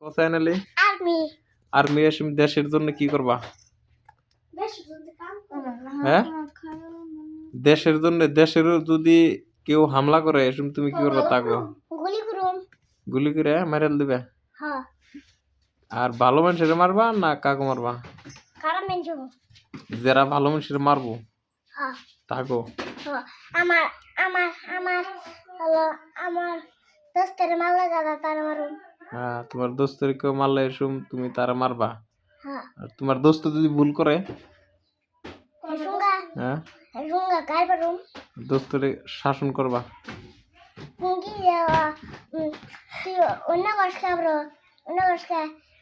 কোথায় নালি army army এসে দেশের জন্য কি করবা? হ্যাঁ, দেশের জন্য দেশের যদি কেউ হামলা করে এসে তুমি কি করবা? তাকো গুলি করুম গুলি করে মেরেল দিবে। হ্যাঁ আর ভালো মানুষের মারবা না কাকু মারবা? খারাপ মেনছ যারা ভালো মানুষের মারবো হ্যাঁ তাকো হ্যাঁ আমার আমার আমার হলো আমার দোস্তের মাল্লা দাদা তার মারুম হ্যাঁ, তোমার দোস্তের কেউ মারলে এসুম তুমি তারা মারবা। হ্যাঁ আর তোমার দোস্ত যদি ভুল করে সুঙ্গা হ্যাঁ সুঙ্গা কাই পারুম দোস্তরে শাসন করবা। মুঙ্গি তুই অন্য কষ্ট ব্রো অন্য কষ্ট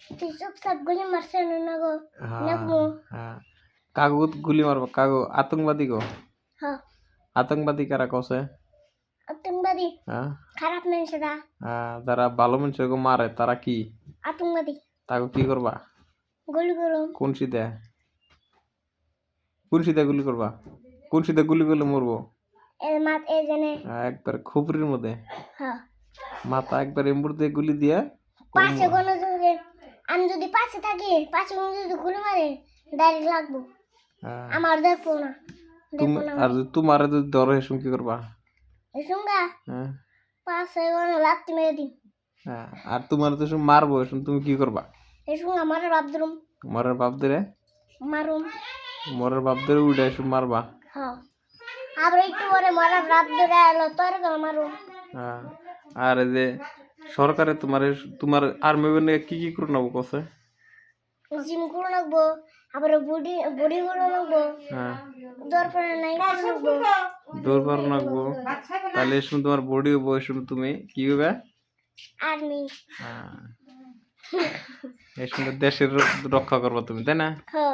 তুই চুপচাপ গুলি মারছে অন্য গো নাকমু হ্যাঁ, কাগু গুলি মারবা। কাগু আতঙ্কবাদী গো। হ্যাঁ আতঙ্কবাদী কারা কসে? আতঙ্কবাদী হ্যাঁ খারাপ মানুষরা যারা ভালো মানুষের মারে তারা কি? আতঙ্কবাদী তাকে কি করবা? গুলি করুম কোন সিদে গুলি করবা? কোন সিদে গুলি করলে মরবো? এর মাত এ জানে একবার খুপরির মধ্যে হ্যাঁ মাথা একবার এম্বুর দিয়ে গুলি দিয়ে পাশে কোনো যদি আমি যদি পাশে থাকি পাশে কোনো যদি গুলি মারে ডাইরেক্ট লাগবো আমার দেখবো না দেখবো না আর তোমার যদি ধরে এসম কি করবা? এই সুঙ্গা হ্যাঁ পাশে কোনো লাত্তি মেরে দিন হ্যাঁ, আর তোমার তো এসব মারবো এসব তুমি কি করবা? এই সুঙ্গা মারে বাপ ধরুম মরার বাপ ধরে মারুম মরার বাপ ধরে উঠে এসব মারবা। হ্যাঁ আবার একটু পরে মারার রাত ধরে এলো তোর মারুম হ্যাঁ, আর এই যে সরকারে তোমার আর্মি বাহিনী কি করে নেবো কসে? জিম করে রাখবো আবার বডি বডি করে রাখবো হ্যাঁ, দরকার নাই করে রাখবো দৌড় পার রাখবো। তাহলে এসব তোমার বডি হবো এসব তুমি কি হবে? আর্মি হ্যাঁ, এসব দেশের রক্ষা করবো তুমি তাই না? হ্যাঁ